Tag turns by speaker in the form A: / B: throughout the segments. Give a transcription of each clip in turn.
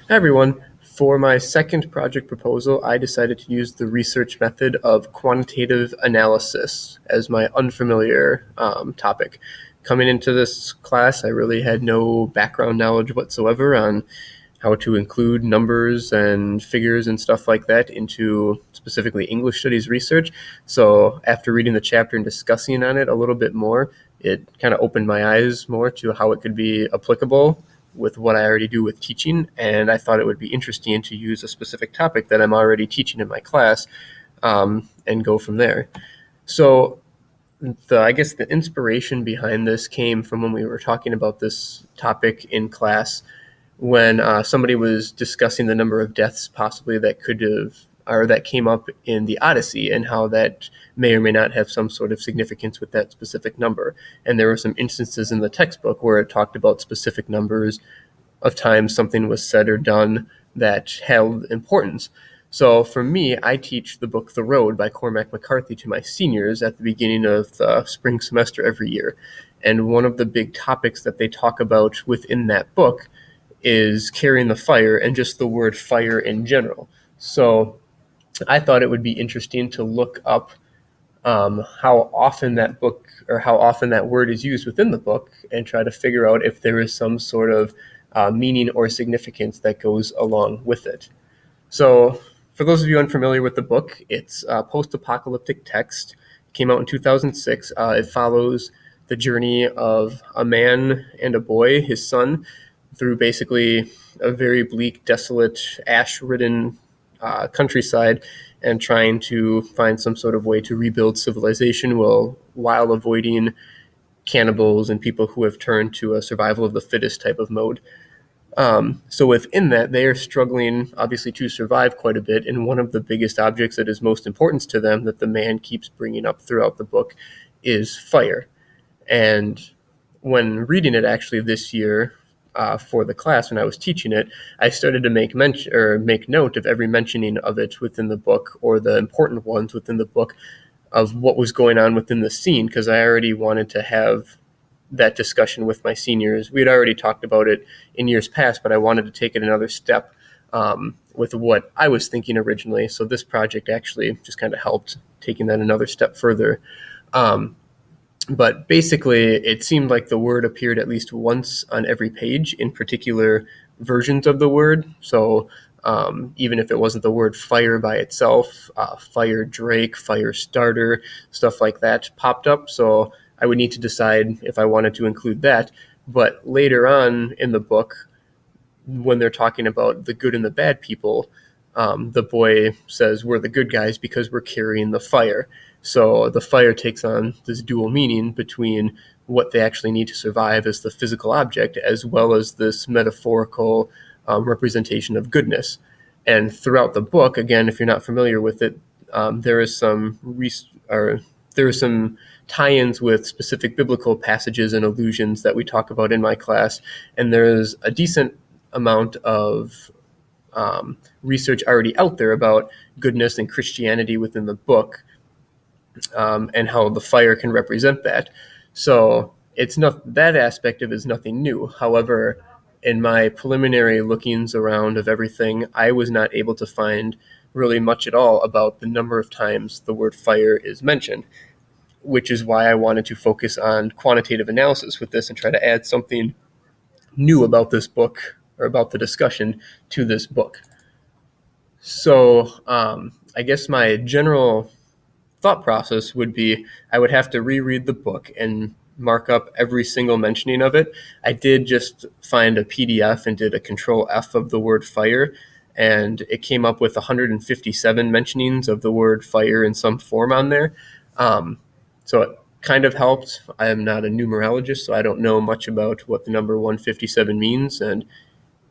A: Hi everyone. For my second project proposal, I decided to use the research method of quantitative analysis as my unfamiliar topic. Coming into this class, I really had no background knowledge whatsoever on how to include numbers and figures and stuff like that into specifically English studies research. So after reading the chapter and discussing on it a little bit more, it kind of opened my eyes more to how it could be applicable with what I already do with teaching, and I thought it would be interesting to use a specific topic that I'm already teaching in my class and go from there. So I guess the inspiration behind this came from when we were talking about this topic in class when somebody was discussing the number of deaths possibly that could have or that came up in the Odyssey and how that may or may not have some sort of significance with that specific number. And there were some instances in the textbook where it talked about specific numbers of times something was said or done that held importance. So for me, I teach the book The Road by Cormac McCarthy to my seniors at the beginning of the spring semester every year. And one of the big topics that they talk about within that book is carrying the fire and just the word fire in general. So I thought it would be interesting to look up how often that book or how often that word is used within the book and try to figure out if there is some sort of meaning or significance that goes along with it. So for those of you unfamiliar with the book, it's a post-apocalyptic text. It came out in 2006. It follows the journey of a man and a boy, his son, through basically a very bleak, desolate, ash-ridden countryside and trying to find some sort of way to rebuild civilization while avoiding cannibals and people who have turned to a survival of the fittest type of mode. So within that, they are struggling, obviously, to survive quite a bit. And one of the biggest objects that is most important to them that the man keeps bringing up throughout the book is fire. And when reading it actually this year for the class when I was teaching it, I started to make note of every mentioning of it within the book or the important ones within the book of what was going on within the scene because I already wanted to have that discussion with my seniors. We had already talked about it in years past, but I wanted to take it another step with what I was thinking originally. So this project actually just kind of helped taking that another step further. But basically, it seemed like the word appeared at least once on every page in particular versions of the word. So even if it wasn't the word fire by itself, fire Drake, fire starter, stuff like that popped up. So I would need to decide if I wanted to include that. But later on in the book, when they're talking about the good and the bad people, the boy says, we're the good guys because we're carrying the fire. So the fire takes on this dual meaning between what they actually need to survive as the physical object, as well as this metaphorical representation of goodness. And throughout the book, again, if you're not familiar with it, there is some tie-ins with specific biblical passages and allusions that we talk about in my class, and there's a decent amount of research already out there about goodness and Christianity within the book, and how the fire can represent that. So it's not that aspect of it is nothing new. However, in my preliminary lookings around of everything, I was not able to find really much at all about the number of times the word fire is mentioned, which is why I wanted to focus on quantitative analysis with this and try to add something new about this book or about the discussion to this book. So I guess my general thought process would be I would have to reread the book and mark up every single mentioning of it. I did just find a PDF and did a control F of the word fire, and it came up with 157 mentionings of the word fire in some form on there. So it kind of helped. I am not a numerologist, so I don't know much about what the number 157 means, and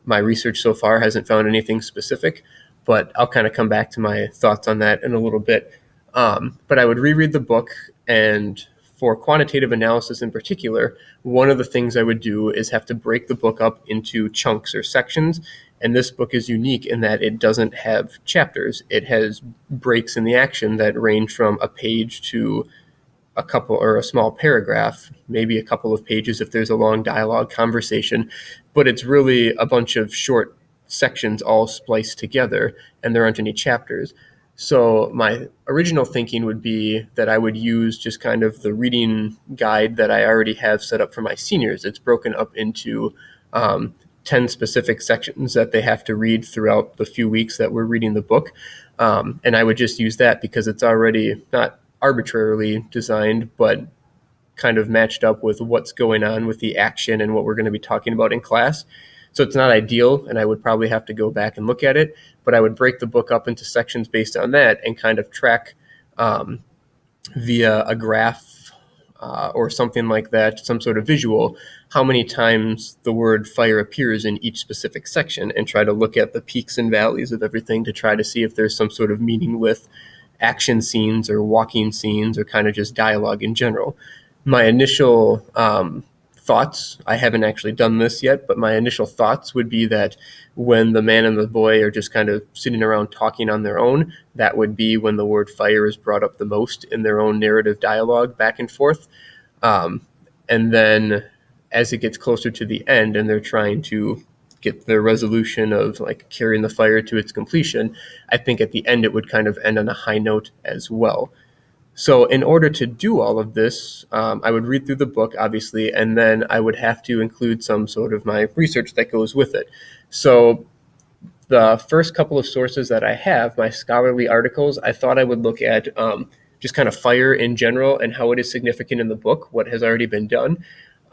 A: my research so far hasn't found anything specific, but I'll kind of come back to my thoughts on that in a little bit. But I would reread the book, and for quantitative analysis in particular, one of the things I would do is have to break the book up into chunks or sections. And this book is unique in that it doesn't have chapters. It has breaks in the action that range from a page to a couple or a small paragraph, maybe a couple of pages if there's a long dialogue conversation. But it's really a bunch of short sections all spliced together and there aren't any chapters. So my original thinking would be that I would use just kind of the reading guide that I already have set up for my seniors. It's broken up into 10 specific sections that they have to read throughout the few weeks that we're reading the book. And I would just use that because it's already not arbitrarily designed, but kind of matched up with what's going on with the action and what we're going to be talking about in class. So it's not ideal, and I would probably have to go back and look at it, but I would break the book up into sections based on that and kind of track via a graph or something like that, some sort of visual, how many times the word fire appears in each specific section, and try to look at the peaks and valleys of everything to try to see if there's some sort of meaning with action scenes or walking scenes or kind of just dialogue in general. My initial thoughts, I haven't actually done this yet, but my initial thoughts would be that when the man and the boy are just kind of sitting around talking on their own, that would be when the word fire is brought up the most in their own narrative dialogue back and forth. And then as it gets closer to the end and they're trying to get their resolution of like carrying the fire to its completion, I think at the end it would kind of end on a high note as well. So in order to do all of this, I would read through the book, obviously, and then I would have to include some sort of my research that goes with it. So the first couple of sources that I have, my scholarly articles, I thought I would look at just kind of fire in general and how it is significant in the book, what has already been done.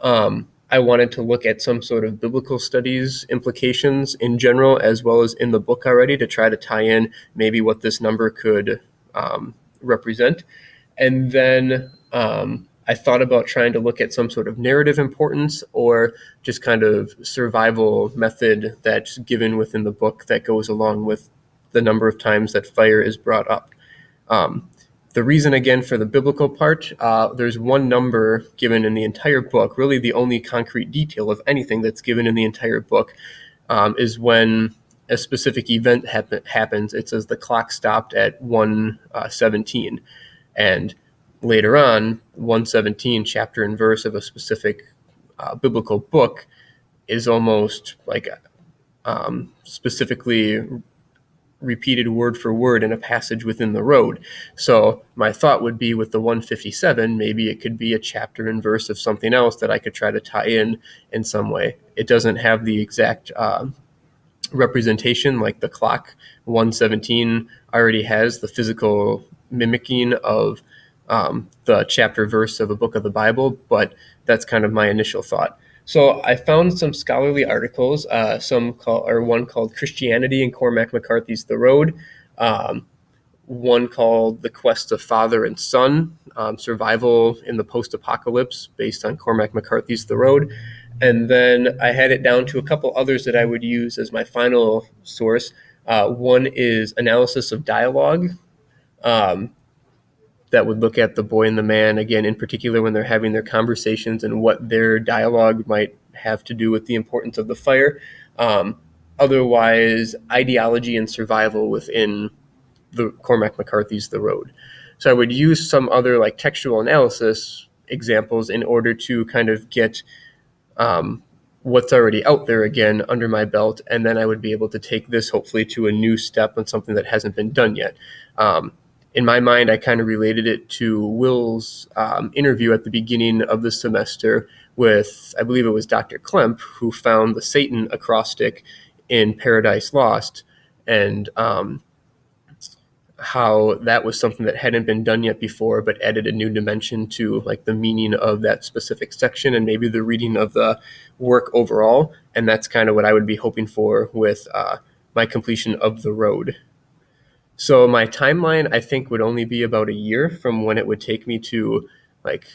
A: I wanted to look at some sort of biblical studies implications in general, as well as in the book already, to try to tie in maybe what this number could represent. And then I thought about trying to look at some sort of narrative importance or just kind of survival method that's given within the book that goes along with the number of times that fire is brought up. The reason, again, for the biblical part, there's one number given in the entire book, really the only concrete detail of anything that's given in the entire book, is when a specific event happens. It says the clock stopped at 1:17. And later on, 117, chapter and verse of a specific biblical book, is almost like specifically repeated word for word in a passage within the road. So my thought would be with the 157, maybe it could be a chapter and verse of something else that I could try to tie in some way. It doesn't have the exact representation like the clock. 117 already has the physical mimicking of the chapter verse of a book of the Bible, but that's kind of my initial thought. So I found some scholarly articles, one called Christianity in Cormac McCarthy's The Road, one called The Quest of Father and Son, Survival in the Post-Apocalypse, based on Cormac McCarthy's The Road. And then I had it down to a couple others that I would use as my final source. One is Analysis of Dialogue, that would look at the boy and the man, again, in particular when they're having their conversations and what their dialogue might have to do with the importance of the fire. Otherwise, ideology and survival within the Cormac McCarthy's The Road. So I would use some other like textual analysis examples in order to kind of get what's already out there again under my belt, and then I would be able to take this hopefully to a new step on something that hasn't been done yet. In my mind, I kind of related it to Will's interview at the beginning of the semester with, I believe it was Dr. Klemp, who found the Satan acrostic in Paradise Lost, and how that was something that hadn't been done yet before, but added a new dimension to like the meaning of that specific section and maybe the reading of the work overall. And that's kind of what I would be hoping for with my completion of The Road. So my timeline, I think, would only be about a year from when it would take me to like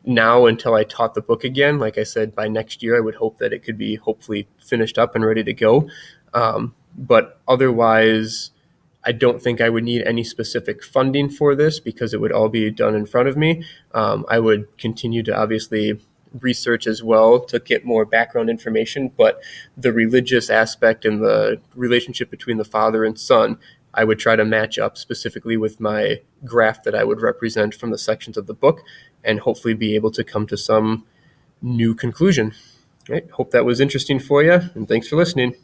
A: now until I taught the book again. Like I said, by next year, I would hope that it could be hopefully finished up and ready to go. But otherwise, I don't think I would need any specific funding for this because it would all be done in front of me. I would continue to obviously research as well to get more background information, but the religious aspect and the relationship between the father and son, I would try to match up specifically with my graph that I would represent from the sections of the book and hopefully be able to come to some new conclusion. All right. Hope that was interesting for you, and thanks for listening.